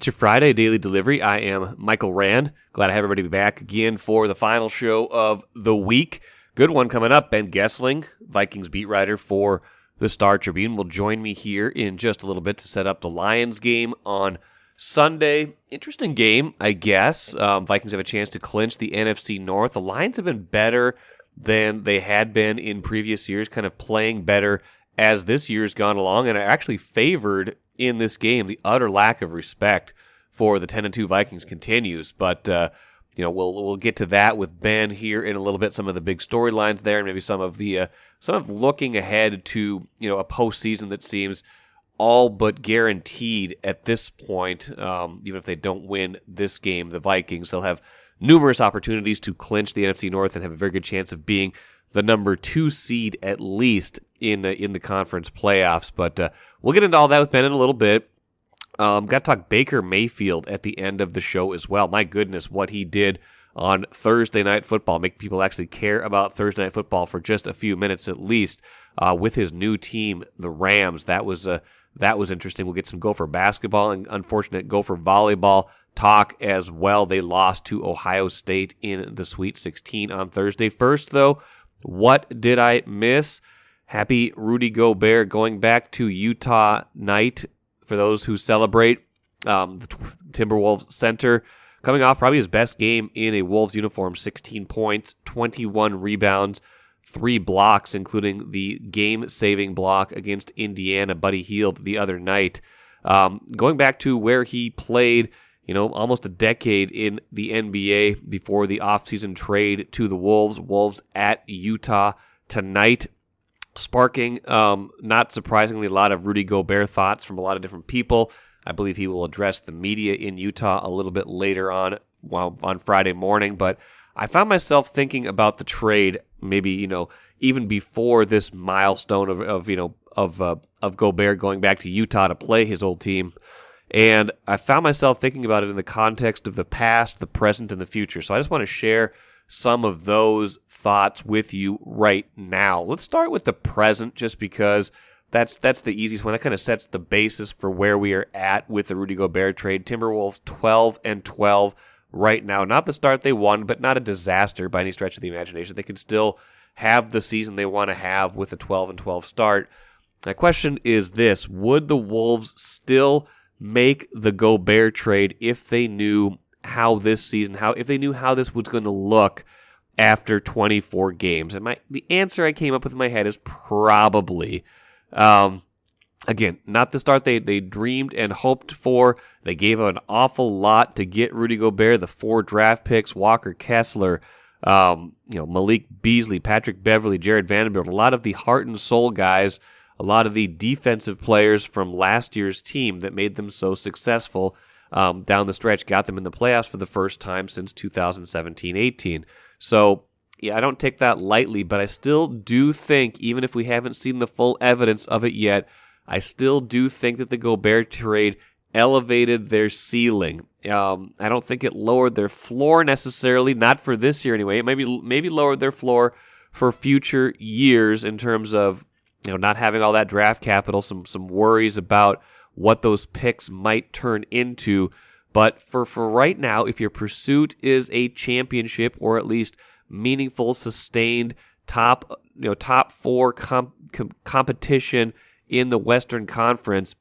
your Friday daily delivery. I am Michael Rand. Glad to have everybody back again for the final show of the week. Good one coming up. Ben Goessling, Vikings beat writer for the Star Tribune, will join me here in just a little bit to set up the Lions game on Sunday. Interesting game, I guess. Vikings have a chance to clinch the NFC North. The Lions have been better than they had been in previous years, kind of playing better as this year's gone along, and are actually favored in this game. The utter lack of respect for the 10-2 Vikings continues, but we'll get to that with Ben here in a little bit. Some of the big storylines there, and maybe some of looking ahead to a postseason that seems all but guaranteed at this point. Even if they don't win this game, the Vikings, they'll have numerous opportunities to clinch the NFC North and have a very good chance of being the number 2 seed at least in the conference playoffs. But we'll get into all that with Ben in a little bit. Got to talk Baker Mayfield at the end of the show as well. My goodness, what he did on Thursday Night Football, make people actually care about Thursday Night Football for just a few minutes at least, with his new team, the Rams. That was interesting. We'll get some Gopher basketball and unfortunate Gopher volleyball talk as well. They lost to Ohio State in the Sweet 16 on Thursday. First, though, what did I miss? Happy Rudy Gobert going back to Utah night for those who celebrate. The Timberwolves center coming off probably his best game in a Wolves uniform, 16 points, 21 rebounds, 3 blocks, including the game-saving block against Indiana, Buddy Hield, the other night. Going back to where he played, almost a decade in the NBA before the offseason trade to the Wolves. Wolves at Utah tonight, sparking, not surprisingly, a lot of Rudy Gobert thoughts from a lot of different people. I believe he will address the media in Utah a little bit later on Friday morning. But I found myself thinking about the trade, maybe even before this milestone of Gobert going back to Utah to play his old team. And I found myself thinking about it in the context of the past, the present, and the future. So I just want to share some of those thoughts with you right now. Let's start with the present, just because that's the easiest one. That kind of sets the basis for where we are at with the Rudy Gobert trade. Timberwolves 12-12 right now. Not the start they won, but not a disaster by any stretch of the imagination. They can still have the season they want to have with a 12-12 start. My question is this: would the Wolves still make the Gobert trade if they knew how this season, if they knew how this was going to look after 24 games? And the answer I came up with in my head is probably. Again, not the start they dreamed and hoped for. They gave an awful lot to get Rudy Gobert, the 4 draft picks, Walker Kessler, Malik Beasley, Patrick Beverley, Jared Vanderbilt, a lot of the heart and soul guys, a lot of the defensive players from last year's team that made them so successful down the stretch, got them in the playoffs for the first time since 2017-18. So, yeah, I don't take that lightly, but I still do think, even if we haven't seen the full evidence of it yet, I still do think that the Gobert trade elevated their ceiling. I don't think it lowered their floor necessarily, not for this year anyway. It maybe lowered their floor for future years in terms of not having all that draft capital, some worries about what those picks might turn into. But for right now, if your pursuit is a championship, or at least meaningful, sustained top 4 competition in the Western Conference,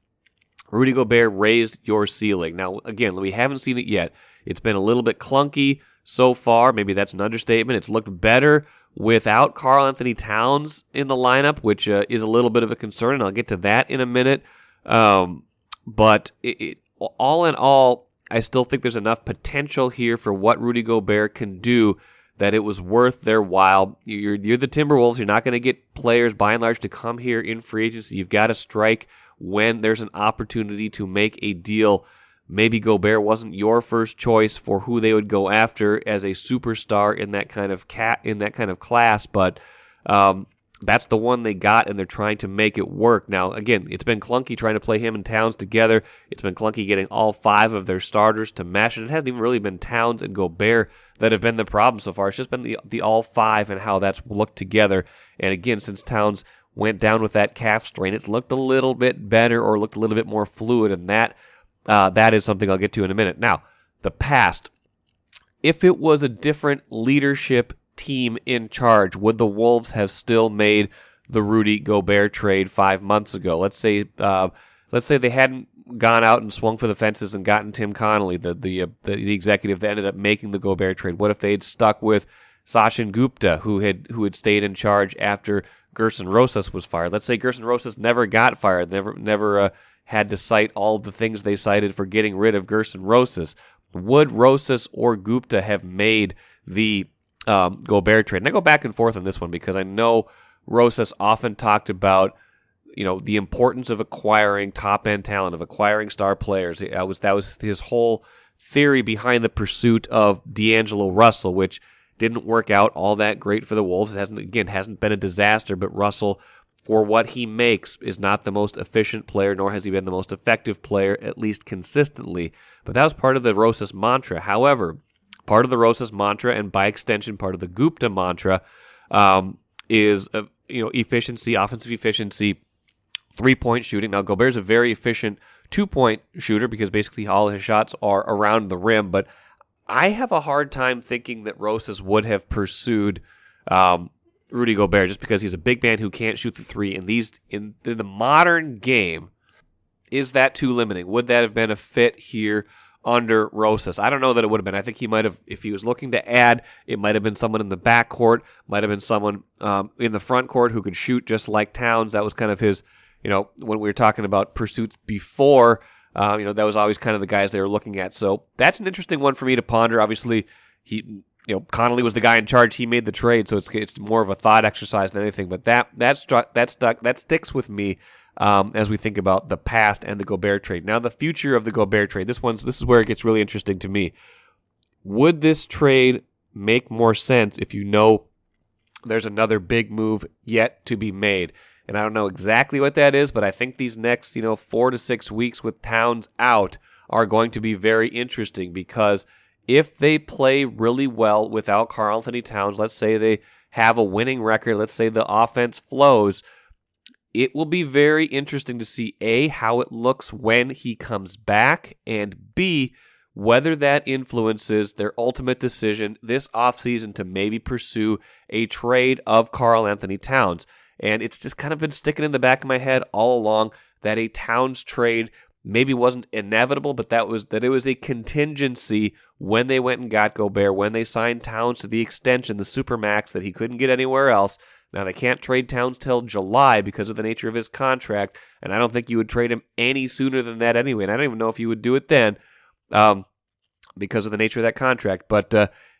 Rudy Gobert raised your ceiling. Now, again, we haven't seen it yet. It's been a little bit clunky so far. Maybe that's an understatement. It's looked better without Karl Anthony Towns in the lineup, which is a little bit of a concern, and I'll get to that in a minute. But all in all, I still think there's enough potential here for what Rudy Gobert can do that it was worth their while. You're the Timberwolves. You're not going to get players, by and large, to come here in free agency. You've got to strike when there's an opportunity to make a deal. Maybe Gobert wasn't your first choice for who they would go after as a superstar in that kind of class, but that's the one they got, and they're trying to make it work. Now, again, it's been clunky trying to play him and Towns together. It's been clunky getting all 5 of their starters to mesh, and it hasn't even really been Towns and Gobert that have been the problem so far. It's just been the all 5 and how that's looked together. And again, since Towns went down with that calf strain, it's looked a little bit better, or looked a little bit more fluid, and that that is something I'll get to in a minute. Now, the past. If it was a different leadership team in charge, would the Wolves have still made the Rudy Gobert trade 5 months ago? Let's say they hadn't gone out and swung for the fences and gotten Tim Connelly, the executive that ended up making the Gobert trade. What if they'd stuck with Sachin Gupta, who had stayed in charge after Gerson Rosas was fired? Let's say Gerson Rosas never got fired, never had to cite all the things they cited for getting rid of Gerson Rosas. Would Rosas or Gupta have made the Gobert trade? And I go back and forth on this one because I know Rosas often talked about, the importance of acquiring top-end talent, of acquiring star players. That was his whole theory behind the pursuit of D'Angelo Russell, which didn't work out all that great for the Wolves. It hasn't been a disaster, but Russell, for what he makes, is not the most efficient player, nor has he been the most effective player, at least consistently. But that was part of the Rosas mantra. However, part of the Rosas mantra, and by extension part of the Gupta mantra, is efficiency, offensive efficiency, three-point shooting. Now, Gobert's a very efficient two-point shooter because basically all his shots are around the rim, but I have a hard time thinking that Rosas would have pursued Rudy Gobert just because he's a big man who can't shoot the three. And in the modern game, is that too limiting? Would that have been a fit here under Rosas? I don't know that it would have been. I think he might have, if he was looking to add, it might have been someone in the backcourt, might have been someone in the front court who could shoot just like Towns. That was kind of his, when we were talking about pursuits before, that was always kind of the guys they were looking at. So that's an interesting one for me to ponder. Obviously, Connelly was the guy in charge. He made the trade, so it's more of a thought exercise than anything. But that sticks with me as we think about the past and the Gobert trade. Now, the future of the Gobert trade. This is where it gets really interesting to me. Would this trade make more sense if there's another big move yet to be made? And I don't know exactly what that is, but I think these next 4 to 6 weeks with Towns out are going to be very interesting because if they play really well without Karl-Anthony Towns, let's say they have a winning record, let's say the offense flows, it will be very interesting to see, A, how it looks when he comes back, and B, whether that influences their ultimate decision this offseason to maybe pursue a trade of Karl-Anthony Towns. And it's just kind of been sticking in the back of my head all along that a Towns trade maybe wasn't inevitable, but that it was a contingency when they went and got Gobert, when they signed Towns to the extension, the Supermax that he couldn't get anywhere else. Now, they can't trade Towns till July because of the nature of his contract, and I don't think you would trade him any sooner than that anyway, and I don't even know if you would do it then because of the nature of that contract. But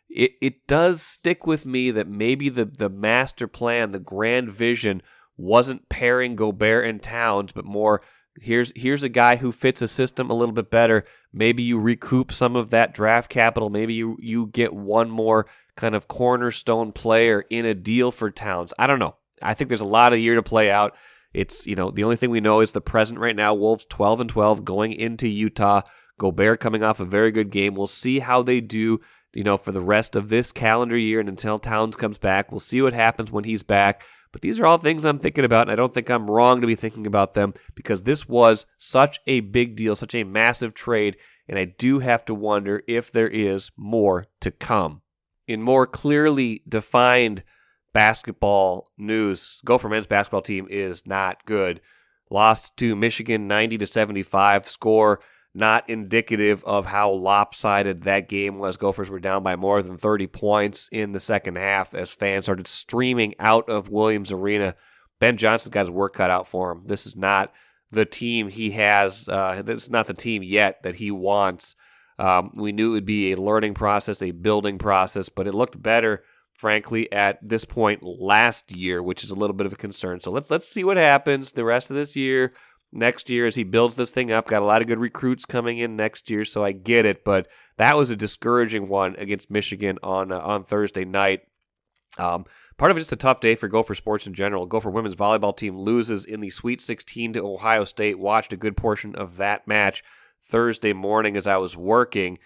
it does stick with me that maybe the master plan, the grand vision, wasn't pairing Gobert and Towns, but more here's a guy who fits a system a little bit better. Maybe you recoup some of that draft capital. Maybe you get one more kind of cornerstone player in a deal for Towns. I don't know. I think there's a lot of year to play out. It's, the only thing we know is the present right now. Wolves 12-12 going into Utah. Gobert coming off a very good game. We'll see how they do, for the rest of this calendar year and until Towns comes back. We'll see what happens when he's back. But these are all things I'm thinking about, and I don't think I'm wrong to be thinking about them because this was such a big deal, such a massive trade, and I do have to wonder if there is more to come. In more clearly defined basketball news, Gopher men's basketball team is not good. Lost to Michigan 90-75, score not indicative of how lopsided that game was. Gophers were down by more than 30 points in the second half as fans started streaming out of Williams Arena. Ben Johnson's got his work cut out for him. This is not the team he has. This is not the team yet that he wants. We knew it would be a learning process, a building process, but it looked better, frankly, at this point last year, which is a little bit of a concern. So let's see what happens the rest of this year. Next year, as he builds this thing up, got a lot of good recruits coming in next year, so I get it. But that was a discouraging one against Michigan on Thursday night. Part of it is a tough day for Gopher sports in general. Gopher women's volleyball team loses in the Sweet 16 to Ohio State. Watched a good portion of that match Thursday morning as I was working.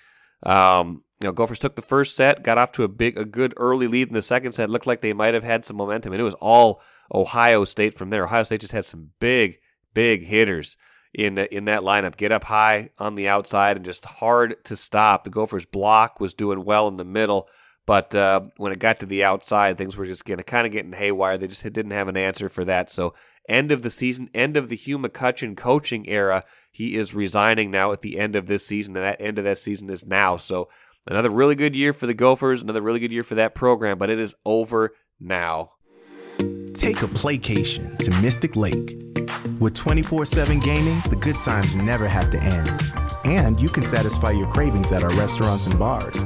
Gophers took the first set, got off to a good early lead in the second set. Looked like they might have had some momentum, and it was all Ohio State from there. Ohio State just had some big hitters in that lineup. Get up high on the outside and just hard to stop. The Gophers' block was doing well in the middle, but when it got to the outside, things were just kind of getting haywire. They just didn't have an answer for that. So end of the season, end of the Hugh McCutcheon coaching era. He is resigning now at the end of this season, and that end of that season is now. So another really good year for the Gophers, another really good year for that program, but it is over now. Take a playcation to Mystic Lake. With 24/7 gaming, the good times never have to end. And you can satisfy your cravings at our restaurants and bars.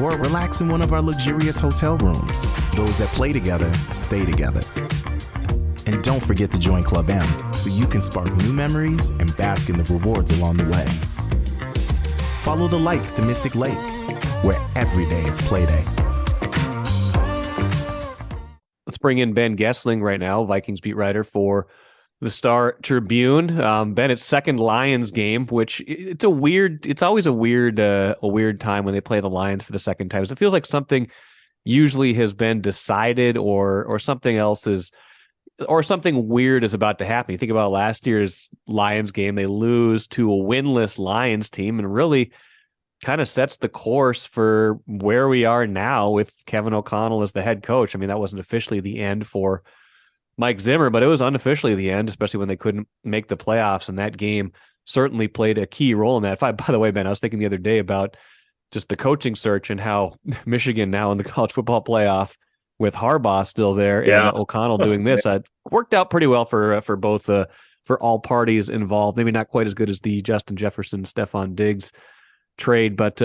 Or relax in one of our luxurious hotel rooms. Those that play together, stay together. And don't forget to join Club M so you can spark new memories and bask in the rewards along the way. Follow the lights to Mystic Lake, where every day is play day. Let's bring in Ben Goessling right now, Vikings beat writer for the Star Tribune. Ben, it's second Lions game, which it's always a weird time when they play the Lions for the second time. So it feels like something usually has been decided or something else is, or something weird is about to happen. You think about last year's Lions game, they lose to a winless Lions team and really kind of sets the course for where we are now with Kevin O'Connell as the head coach. I mean, that wasn't officially the end for Mike Zimmer, but it was unofficially the end, especially when they couldn't make the playoffs. And that game certainly played a key role in that. By the way, Ben, I was thinking the other day about just the coaching search and how Michigan now in the college football playoff with Harbaugh still there and O'Connell doing this, worked out pretty well for both for all parties involved. Maybe not quite as good as the Justin Jefferson, Stephon Diggs trade, but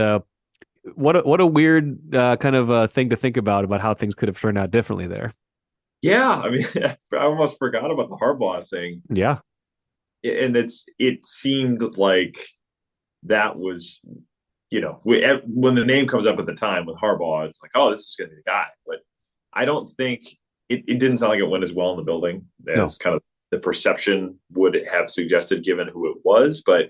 what a weird kind of thing to think about how things could have turned out differently there. Yeah, I mean, I almost forgot about the Harbaugh thing. Yeah, and it seemed like that was, when the name comes up at the time with Harbaugh, it's like, oh, this is going to be the guy. But I don't think it didn't sound like it went as well in the building as kind of the perception would have suggested, given who it was. But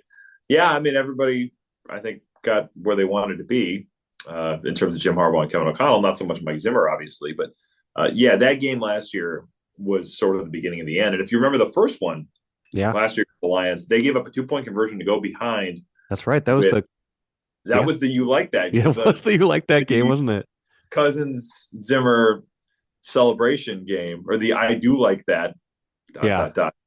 yeah, I mean, everybody, I think, got where they wanted to be in terms of Jim Harbaugh and Kevin O'Connell. Not so much Mike Zimmer, obviously, but that game last year was sort of the beginning of the end. And if you remember the first one, last year, the Lions, they gave up a 2-point conversion to go behind. That's right. That was was the you like that. Yeah, it was the you like that game, wasn't it? Cousins Zimmer celebration game, or the I do like that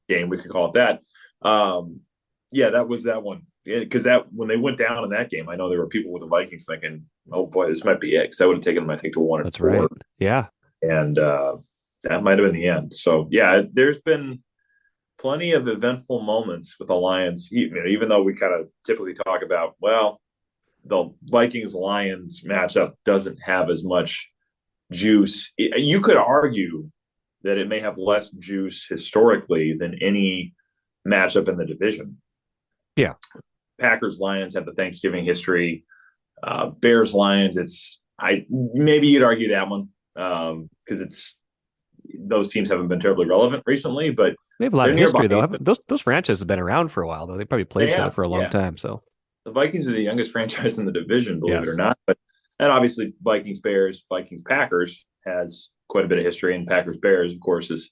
game. We could call it that. That was that one. Because when they went down in that game, I know there were people with the Vikings thinking, "Oh boy, this might be it." Because I would have taken them, I think, to 1-4. That's right. Yeah, and that might have been the end. So yeah, there's been plenty of eventful moments with the Lions. Even though we kind of typically talk about, well, the Vikings-Lions matchup doesn't have as much juice. You could argue that it may have less juice historically than any matchup in the division. Yeah. Packers-Lions have the Thanksgiving history. Bears-Lions, maybe you'd argue that one because those teams haven't been terribly relevant recently, but they have a lot of history though. Those franchises have been around for a while though. They probably played each other for a long time. So the Vikings are the youngest franchise in the division, believe it or not. And obviously Vikings-Bears, Vikings-Packers has quite a bit of history, and Packers-Bears, of course, is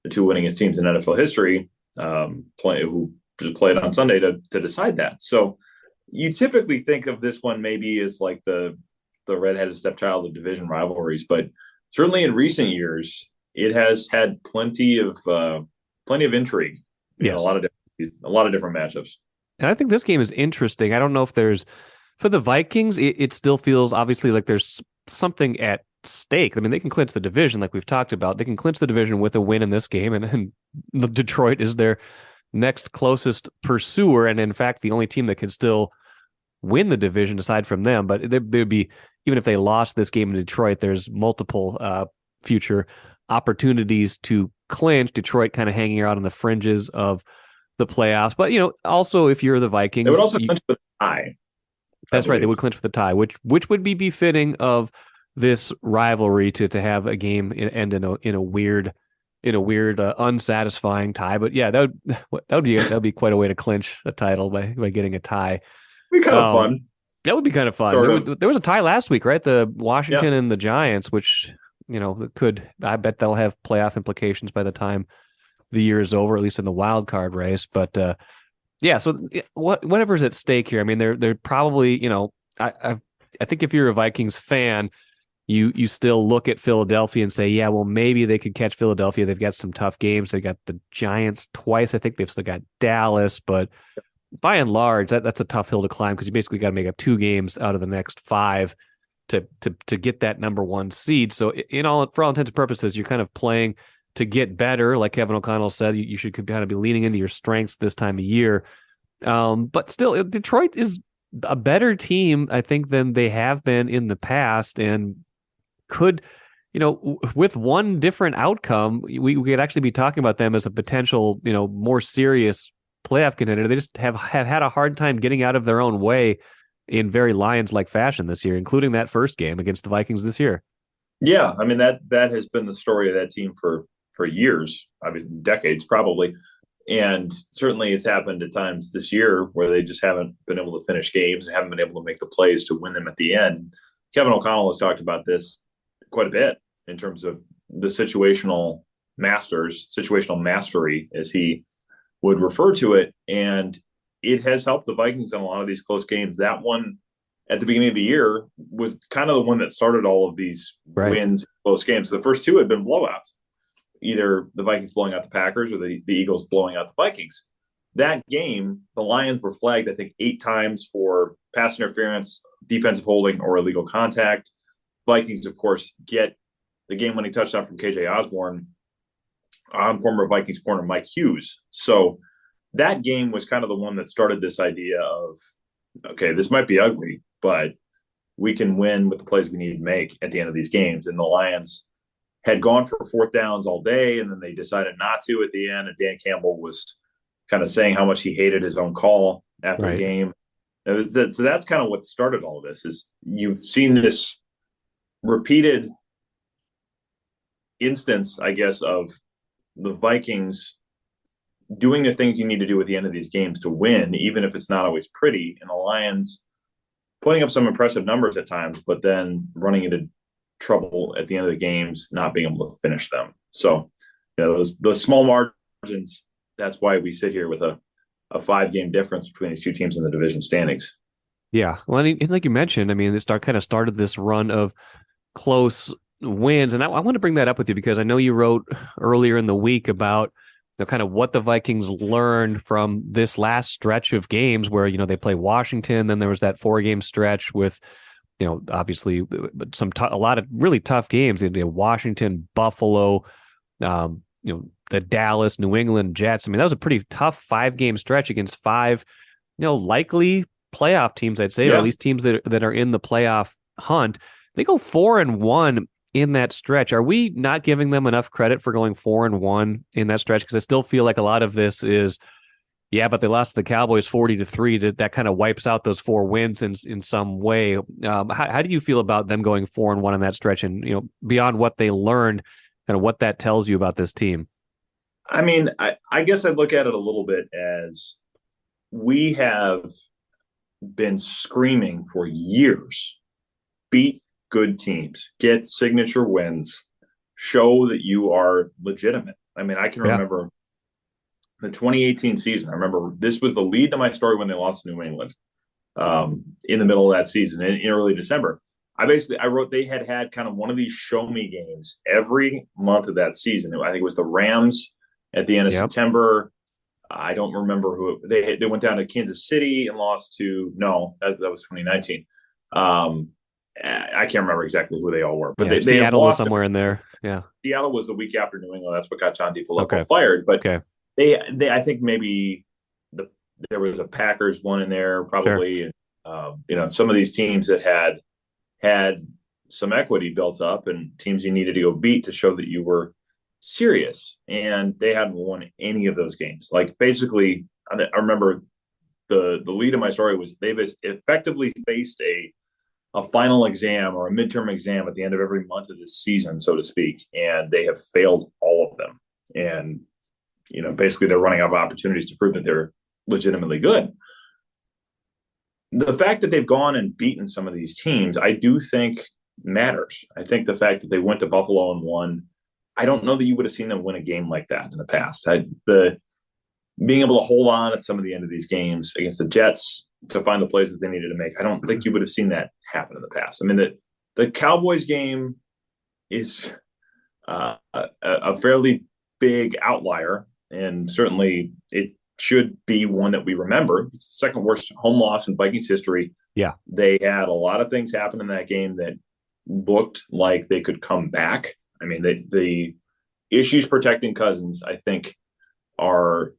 the two winningest teams in NFL history. Who just played on Sunday to decide that. So you typically think of this one maybe as like the redheaded stepchild of division rivalries, but certainly in recent years, it has had plenty of intrigue. A lot of different matchups. And I think this game is interesting. I don't know if there's, for the Vikings, it still feels obviously like there's something at stake. I mean, they can clinch the division like we've talked about. They can clinch the division with a win in this game, and Detroit is their next closest pursuer, and in fact, the only team that can still win the division aside from them. But there'd be, even if they lost this game in Detroit, there's multiple future opportunities to clinch. Detroit kind of hanging out on the fringes of the playoffs. But, also if you're the Vikings... They would also clinch with a tie. That's right. They would clinch with a tie, which would be befitting of this rivalry to have a game end in a weird, unsatisfying tie. But yeah, that would be quite a way to clinch a title by getting a tie. It'd be kind of fun. That would be kind of fun. There was a tie last week, right? The Washington and the Giants, which I bet they'll have playoff implications by the time the year is over, at least in the wild card race. But Yeah. So whatever's at stake here, I mean, they're probably, I think if you're a Vikings fan, you still look at Philadelphia and say, yeah, well, maybe they could catch Philadelphia. They've got some tough games. They got the Giants twice. I think they've still got Dallas, but by and large, that's a tough hill to climb because you basically got to make up 2 games out of the next 5 to get that number 1 seed. So for all intents and purposes, you're kind of playing to get better. Like Kevin O'Connell said, you should kind of be leaning into your strengths this time of year. But still, Detroit is a better team, I think, than they have been in the past, and could, with one different outcome, we could actually be talking about them as a potential, more serious playoff contender. They just have had a hard time getting out of their own way in very Lions-like fashion this year, including that first game against the Vikings this year. Yeah, I mean that has been the story of that team for years, I mean decades probably, and certainly it's happened at times this year where they just haven't been able to finish games, haven't been able to make the plays to win them at the end. Kevin O'Connell has talked about this quite a bit in terms of the situational mastery, as he would refer to it, and it has helped the Vikings in a lot of these close games. That one at the beginning of the year was kind of the one that started all of these wins, close games. The first 2 had been blowouts, either the Vikings blowing out the Packers or the Eagles blowing out the Vikings. That game, the Lions were flagged, I think, 8 times for pass interference, defensive holding, or illegal contact. Vikings, of course, get the game-winning touchdown from KJ Osborne on former Vikings corner Mike Hughes. So that game was kind of the one that started this idea of, okay, this might be ugly, but we can win with the plays we need to make at the end of these games. And the Lions had gone for 4th downs all day, and then they decided not to at the end. And Dan Campbell was kind of saying how much he hated his own call after the game. So that's kind of what started all of this. Is you've seen this repeated instance, I guess, of the Vikings doing the things you need to do at the end of these games to win, even if it's not always pretty, and the Lions putting up some impressive numbers at times, but then running into trouble at the end of the games, not being able to finish them. So, those small margins, that's why we sit here with a 5-game difference between these 2 teams in the division standings. Yeah. Well, and like you mentioned, I mean, kind of started this run of close wins. And I want to bring that up with you because I know you wrote earlier in the week about kind of what the Vikings learned from this last stretch of games where, they play Washington. Then there was that 4-game stretch with, obviously a lot of really tough games in Washington, Buffalo, the Dallas, New England Jets. I mean, that was a pretty tough 5-game stretch against 5, likely playoff teams, I'd say, or at least teams that are in the playoff hunt. They go 4-1 in that stretch. Are we not giving them enough credit for going 4-1 in that stretch? Because I still feel like a lot of this is, but they lost to the Cowboys 40-3. That kind of wipes out those 4 wins in some way. How do you feel about them going 4-1 in that stretch, and beyond what they learned, kind of what that tells you about this team? I mean, I guess I look at it a little bit as we have been screaming for years, beat good teams, get signature wins, show that you are legitimate. I mean, I can remember the 2018 season. I remember this was the lead to my story when they lost to New England in the middle of that season in early December. I wrote they had kind of one of these show me games every month of that season. I think it was the Rams at the end of September. I don't remember who they went down to Kansas City and lost to. No, that was 2019. I can't remember exactly who they all were, but they Seattle was somewhere in there. Yeah, Seattle was the week after New England. That's what got John DeFilippo fired. But they I think maybe there was a Packers one in there probably, and some of these teams that had some equity built up and teams you needed to go beat to show that you were serious, and they hadn't won any of those games. Like basically, I remember the lead of my story was they've effectively faced a final exam or a midterm exam at the end of every month of this season, so to speak, and they have failed all of them. And basically they're running out of opportunities to prove that they're legitimately good. The fact that they've gone and beaten some of these teams, I do think matters. I think the fact that they went to Buffalo and won, I don't know that you would have seen them win a game like that in the past. being able to hold on at some of the end of these games against the Jets to find the plays that they needed to make. I don't think you would have seen that happen in the past. I mean, the Cowboys game is a fairly big outlier, and certainly it should be one that we remember. It's the second worst home loss in Vikings history. Yeah. They had a lot of things happen in that game that looked like they could come back. I mean, the issues protecting Cousins, I think, are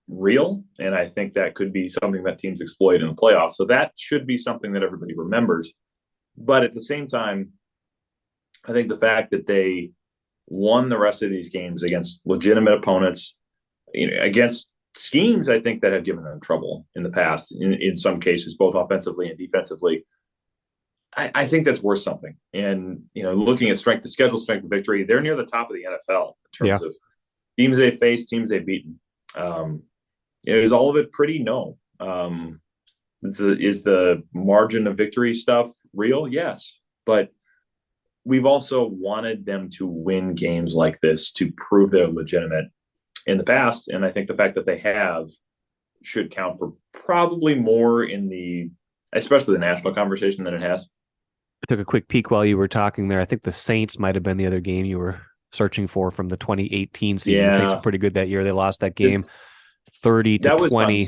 real, and I think that could be something that teams exploit in the playoffs. So that should be something that everybody remembers. But at the same time, I think the fact that they won the rest of these games against legitimate opponents, against schemes, I think, that have given them trouble in the past, in some cases, both offensively and defensively, I think that's worth something. And, looking at strength of schedule, strength of victory, they're near the top of the NFL in terms of teams they've faced, teams they've beaten. Is all of it pretty? No. Is the margin of victory stuff real? Yes. But we've also wanted them to win games like this to prove they're legitimate in the past. And I think the fact that they have should count for probably more in especially the national conversation than it has. I took a quick peek while you were talking there. I think the Saints might have been the other game you were searching for from the 2018 season. Yeah. The Saints were pretty good that year. They lost that game 30-20. That was on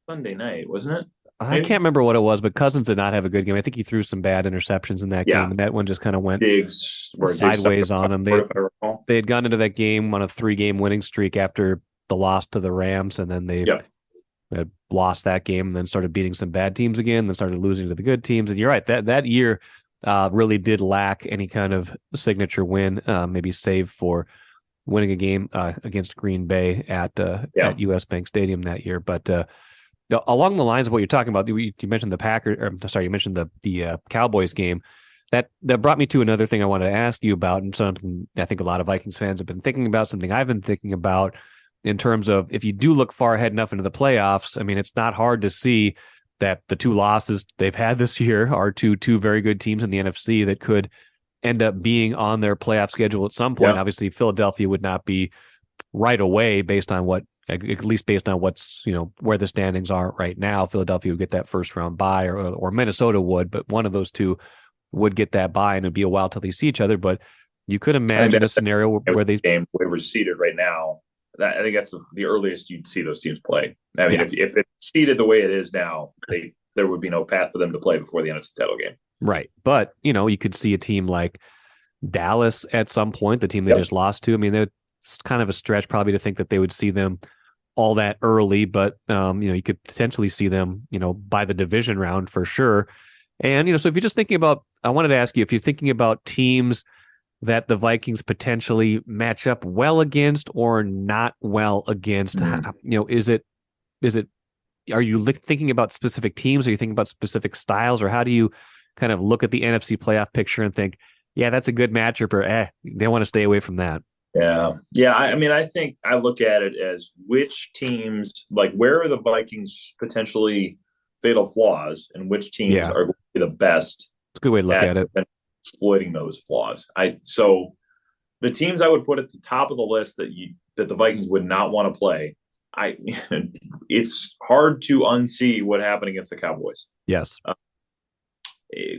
Sunday night, wasn't it? I can't remember what it was, but Cousins did not have a good game. I think he threw some bad interceptions in that game, and that one just kind of went sideways on him. They had gone into that game on a 3-game winning streak after the loss to the Rams, and then they had lost that game and then started beating some bad teams again, then started losing to the good teams. And you're right, that year really did lack any kind of signature win, maybe save for winning a game against Green Bay at US Bank Stadium that year. But along the lines of what you're talking about, you mentioned you mentioned the Cowboys game. That brought me to another thing I wanted to ask you about, and something I think a lot of Vikings fans have been thinking about, something I've been thinking about in terms of if you do look far ahead enough into the playoffs. I mean, it's not hard to see that the 2 losses they've had this year are two very good teams in the NFC that could end up being on their playoff schedule at some point. Obviously, Philadelphia would not be right away based on at least based on what's, where the standings are right now. Philadelphia would get that first round bye, or Minnesota would, but one of those two would get that bye, and it'd be a while till they see each other. But you could imagine a scenario where they were seated right now. I think that's the earliest you'd see those teams play. I mean, if it's seated the way it is now, there would be no path for them to play before the NFC title game. Right. But, you could see a team like Dallas at some point, the team they just lost to. I mean, it's kind of a stretch probably to think that they would see them all that early, but, you could potentially see them, by the division round for sure. And, so if you're just thinking about, I wanted to ask you, if you're thinking about teams that the Vikings potentially match up well against or not well against, is it, are you thinking about specific teams? Are you thinking about specific styles, or how do you kind of look at the NFC playoff picture and think, yeah, that's a good matchup, or they want to stay away from that? Yeah. I mean, I think I look at it as which teams, like where are the Vikings potentially fatal flaws, and which teams are going to be the best. It's a good way to look at it. Exploiting those flaws. So the teams I would put at the top of the list that the Vikings would not want to play, it's hard to unsee what happened against the Cowboys. Yes.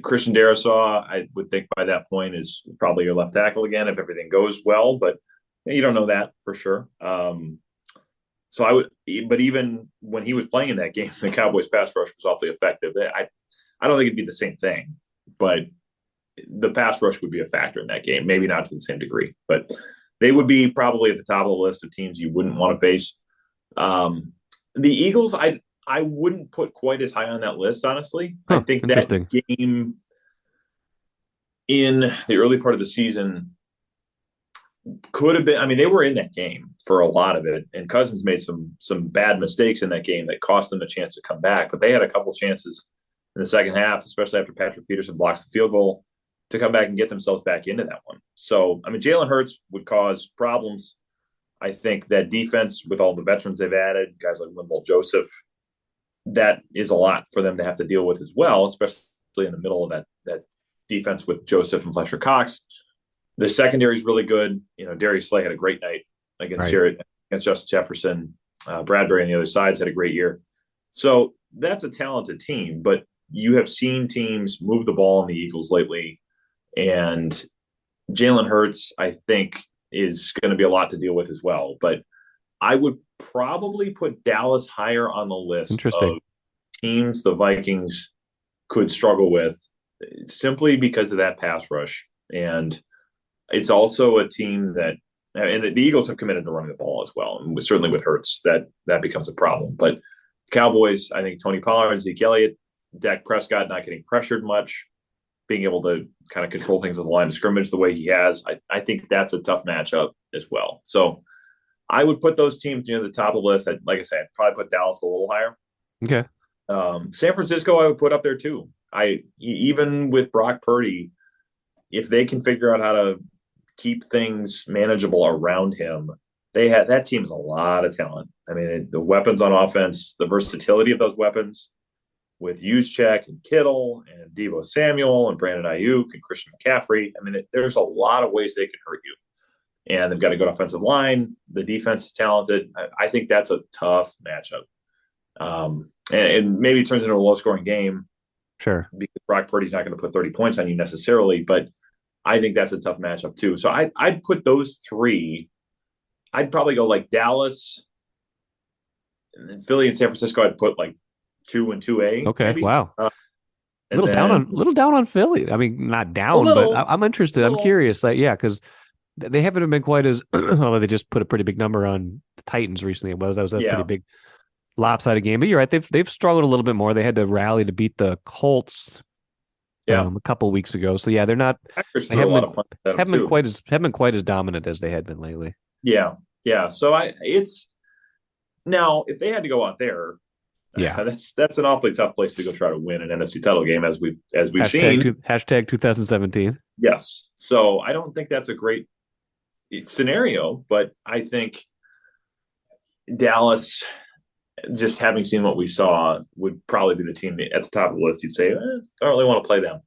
Christian Darrisaw, I would think by that point, is probably your left tackle again if everything goes well, but you don't know that for sure. But even when he was playing in that game, the Cowboys pass rush was awfully effective. I don't think it'd be the same thing, but the pass rush would be a factor in that game. Maybe not to the same degree, but they would be probably at the top of the list of teams you wouldn't want to face. The Eagles, I wouldn't put quite as high on that list, honestly. I think that game in the early part of the season could have been, I mean, they were in that game for a lot of it, and Cousins made some bad mistakes in that game that cost them a chance to come back, but they had a couple chances in the second half, especially after Patrick Peterson blocks the field goal, to come back and get themselves back into that one. So, I mean, Jalen Hurts would cause problems. I think that defense, with all the veterans they've added, guys like Linval Joseph, that is a lot for them to have to deal with as well, especially in the middle of that defense with Joseph and Fletcher Cox. The secondary is really good. Darius Slay had a great night against Justin Jefferson. Bradbury on the other side's had a great year. So that's a talented team, but you have seen teams move the ball on the Eagles lately, and Jalen Hurts, I think, is going to be a lot to deal with as well. But I would probably put Dallas higher on the list of teams the Vikings could struggle with simply because of that pass rush. And it's also a team that, and the Eagles have committed to running the ball as well. And certainly with Hurts, that becomes a problem. But Cowboys, I think Tony Pollard, Zeke Elliott, Dak Prescott not getting pressured much, being able to kind of control things on the line of scrimmage the way he has, I think that's a tough matchup as well. So I would put those teams near the top of the list. Like I said, I'd probably put Dallas a little higher. Okay. San Francisco, I would put up there too. Even with Brock Purdy, if they can figure out how to keep things manageable around him, that team has a lot of talent. I mean, the weapons on offense, the versatility of those weapons with Juszczyk and Kittle and Deebo Samuel and Brandon Ayuk and Christian McCaffrey. I mean, there's a lot of ways they can hurt you. And they've got a good offensive line. The defense is talented. I think that's a tough matchup. And maybe it turns into a low-scoring game. Sure. Because Brock Purdy's not going to put 30 points on you necessarily, but I think that's a tough matchup too. So I'd put those three. I'd probably go like Dallas, and then Philly and San Francisco. I'd put like 2 and 2A. Okay, maybe. wow. A little down on Philly. I mean, not down, but I'm interested. I'm curious. Like, yeah, because they haven't been quite as. Although they just put a pretty big number on the Titans recently. That was a pretty big lopsided game. But you're right. They've struggled a little bit more. They had to rally to beat the Colts. A couple of weeks ago. So yeah, they're not. They haven't been quite as dominant as they had been lately. Yeah. So it's now if they had to go out there, that's an awfully tough place to go try to win an NFC title game as we've seen. Hashtag 2017. Yes. So I don't think that's a great scenario, but I think Dallas, just having seen what we saw, would probably be the team at the top of the list. You'd say, I don't really want to play them.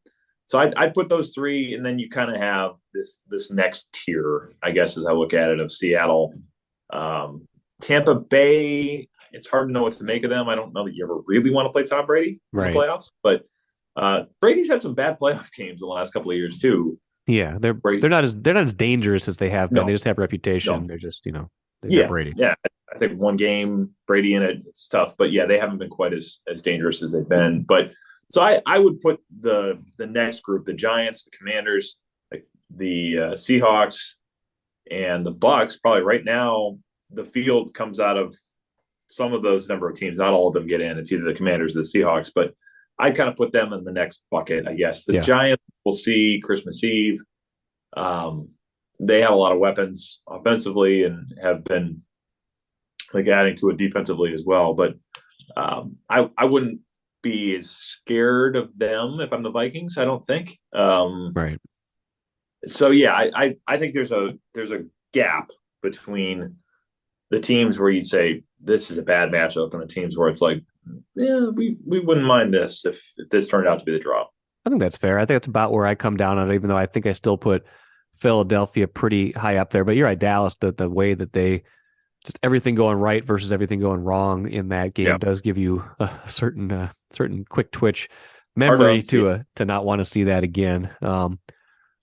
So I'd put those three, and then you kind of have this next tier, I guess, as I look at it, of Seattle. Tampa Bay, it's hard to know what to make of them. I don't know that you ever really want to play Tom Brady in the playoffs, but Brady's had some bad playoff games in the last couple of years too. Yeah, they're not as dangerous as they have been. No. They just have reputation. No. They're just Brady. Yeah. I think one game Brady in it's tough, but yeah, they haven't been quite as dangerous as they've been. But so I would put the next group, the Giants, the Commanders, the Seahawks, and the Bucks. Probably right now, the field comes out of some of those number of teams. Not all of them get in. It's either the Commanders or the Seahawks, but I kind of put them in the next bucket, I guess. The Giants, we'll see Christmas Eve. They have a lot of weapons offensively and have been adding to it defensively as well. But I wouldn't be as scared of them if I'm the Vikings, I don't think. Right. So yeah, I think there's a gap between the teams where you'd say this is a bad matchup and the teams where it's like, yeah, we wouldn't mind this if this turned out to be the draw. I think that's fair. I think that's about where I come down on it, even though I think I still put Philadelphia pretty high up there. But you're right, Dallas, the way that they just everything going right versus everything going wrong in that game does give you a certain quick twitch memory to not want to see that again. One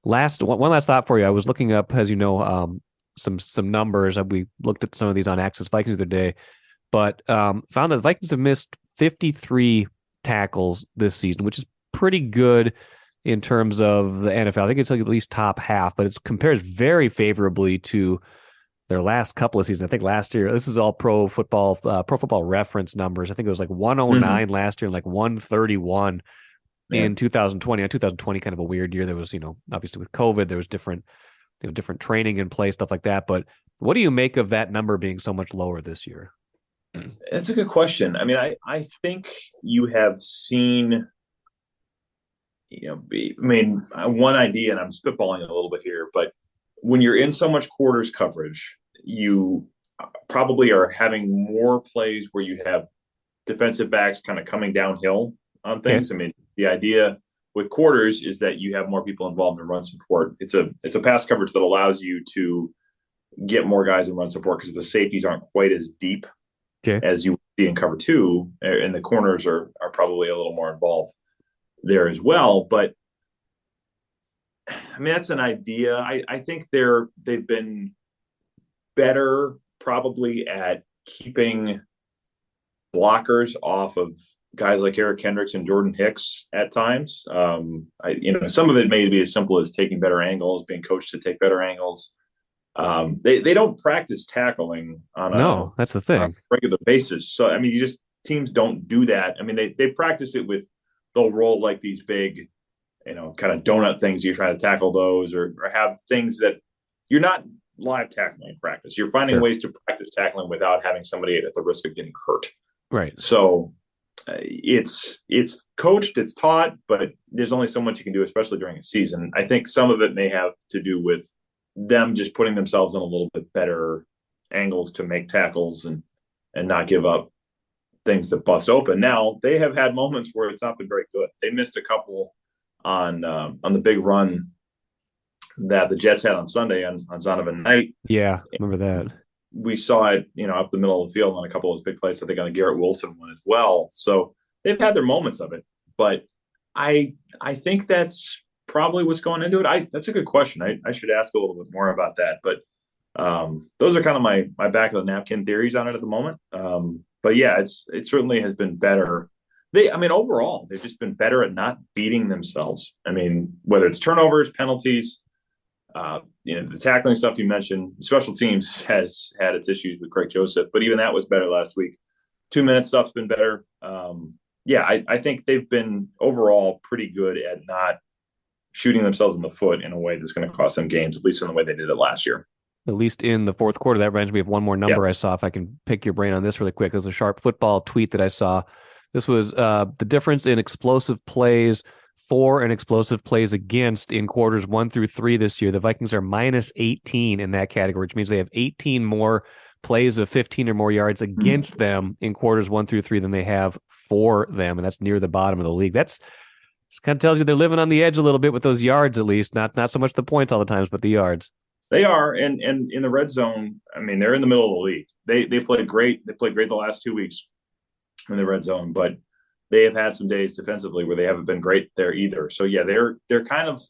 last thought for you. I was looking up, as you know, some numbers. We looked at some of these on Access Vikings the other day, but found that the Vikings have missed 53 tackles this season, which is pretty good in terms of the NFL. I think it's like at least top half, but it compares very favorably to their last couple of seasons. I think last year, this is all pro football reference numbers. I think it was like 109 last year and like 131 in 2020. 2020 kind of a weird year. There was, obviously with COVID, there was different training in place, stuff like that. But what do you make of that number being so much lower this year? That's a good question. I mean, I think you have seen, one idea, and I'm spitballing a little bit here, but when you're in so much quarters coverage, you probably are having more plays where you have defensive backs kind of coming downhill on things. Okay. I mean, the idea with quarters is that you have more people involved in run support. It's a pass coverage that allows you to get more guys in run support because the safeties aren't quite as deep as you see in cover two, and the corners are probably a little more involved there as well. But I mean, that's an idea. I think they've been better probably at keeping blockers off of guys like Eric Kendricks and Jordan Hicks at times. Some of it may be as simple as taking better angles, being coached to take better angles. They don't practice tackling that's the thing. on a regular basis. So I mean, teams don't do that. I mean, they practice it with, they'll roll like these big, kind of donut things. You're trying to tackle those, or have things that you're not live tackling in practice. You're finding ways to practice tackling without having somebody at the risk of getting hurt. Right. So it's coached, it's taught, but there's only so much you can do, especially during a season. I think some of it may have to do with them just putting themselves in a little bit better angles to make tackles and not give up things that bust open. Now, they have had moments where it's not been very good. They missed a couple on the big run that the Jets had on Sunday on Zonovan Knight. Yeah, remember that. We saw it, up the middle of the field on a couple of those big plays. I think on a Garrett Wilson one as well. So they've had their moments of it, but I think that's probably what's going into it. That's a good question. I should ask a little bit more about that, but those are kind of my back of the napkin theories on it at the moment. But yeah, it certainly has been better. Overall, they've just been better at not beating themselves. I mean, whether it's turnovers, penalties, the tackling stuff you mentioned, special teams has had its issues with Greg Joseph, but even that was better last week. 2-minute stuff's been better. I think they've been overall pretty good at not shooting themselves in the foot in a way that's going to cost them games, at least in the way they did it last year. At least in the fourth quarter. That reminds me of one more number I saw, if I can pick your brain on this really quick. It was a Sharp Football tweet that I saw. This was the difference in explosive plays for and explosive plays against in quarters 1 through 3 this year. The Vikings are minus 18 in that category, which means they have 18 more plays of 15 or more yards against them in quarters 1 through 3 than they have for them, and that's near the bottom of the league. That's just kind of tells you they're living on the edge a little bit with those yards, at least. Not so much the points all the times, but the yards. They are, and in the red zone, I mean, they're in the middle of the league. They played great. They played great the last 2 weeks in the red zone, but they have had some days defensively where they haven't been great there either. So yeah, they're kind of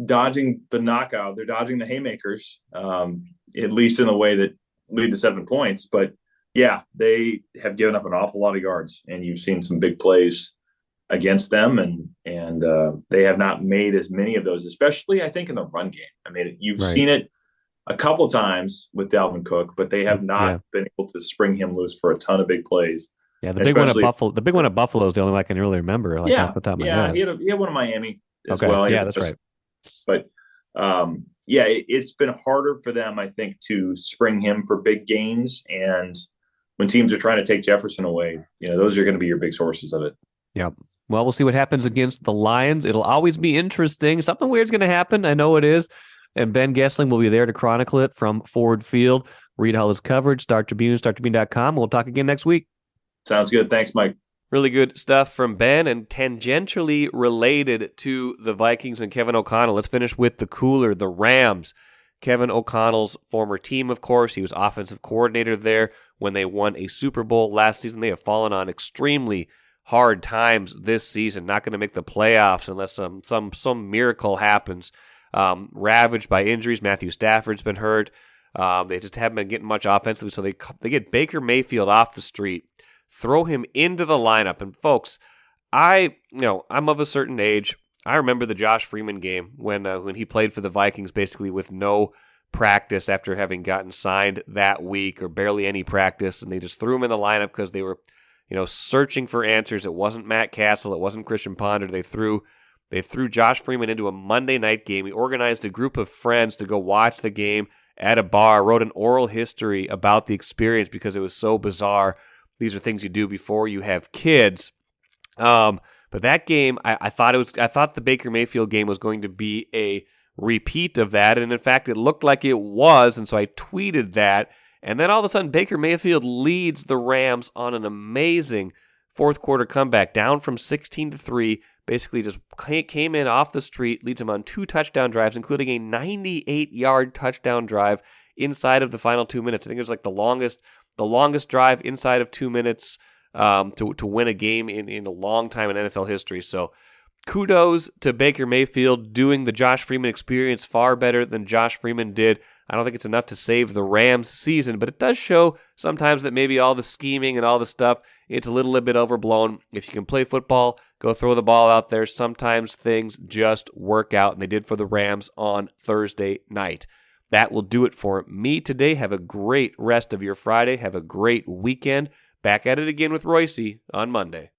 dodging the knockout. They're dodging the haymakers, at least in a way that lead to 7 points. But yeah, they have given up an awful lot of yards, and you've seen some big plays against them, and they have not made as many of those, especially I think in the run game. I mean, you've seen it a couple of times with Dalvin Cook, but they have not been able to spring him loose for a ton of big plays. Yeah, the big one at Buffalo is the only one I can really remember. Off the top of my head. He had one in Miami as well. Yeah, that's right. But it's been harder for them, I think, to spring him for big gains. And when teams are trying to take Jefferson away, those are going to be your big sources of it. Yep. Well, we'll see what happens against the Lions. It'll always be interesting. Something weird's going to happen. I know it is. And Ben Goessling will be there to chronicle it from Ford Field. Read all his coverage, Star Tribune, StarTribune.com. We'll talk again next week. Sounds good. Thanks, Mike. Really good stuff from Ben, and tangentially related to the Vikings and Kevin O'Connell. Let's finish with the cooler, the Rams. Kevin O'Connell's former team, of course. He was offensive coordinator there when they won a Super Bowl last season. They have fallen on extremely hard times this season. Not going to make the playoffs unless some miracle happens. Ravaged by injuries. Matthew Stafford's been hurt. They just haven't been getting much offensively, so they get Baker Mayfield off the street, throw him into the lineup. And folks, I'm of a certain age. I remember the Josh Freeman game when he played for the Vikings, basically with no practice after having gotten signed that week, or barely any practice, and they just threw him in the lineup because they were, searching for answers. It wasn't Matt Castle, it wasn't Christian Ponder. They threw Josh Freeman into a Monday night game. He organized a group of friends to go watch the game at a bar, wrote an oral history about the experience because it was so bizarre. These are things you do before you have kids. But that game, I thought the Baker Mayfield game was going to be a repeat of that, and in fact, it looked like it was, and so I tweeted that. And then all of a sudden, Baker Mayfield leads the Rams on an amazing fourth quarter comeback, down from 16-3. Basically, just came in off the street, leads them on 2 touchdown drives, including a 98-yard touchdown drive inside of the final 2 minutes. I think it was like the longest the longest drive inside of 2 minutes to win a game in a long time in NFL history. So kudos to Baker Mayfield doing the Josh Freeman experience far better than Josh Freeman did. I don't think it's enough to save the Rams season, but it does show sometimes that maybe all the scheming and all the stuff, it's a little bit overblown. If you can play football, go throw the ball out there. Sometimes things just work out, and they did for the Rams on Thursday night. That will do it for me today. Have a great rest of your Friday. Have a great weekend. Back at it again with Royce on Monday.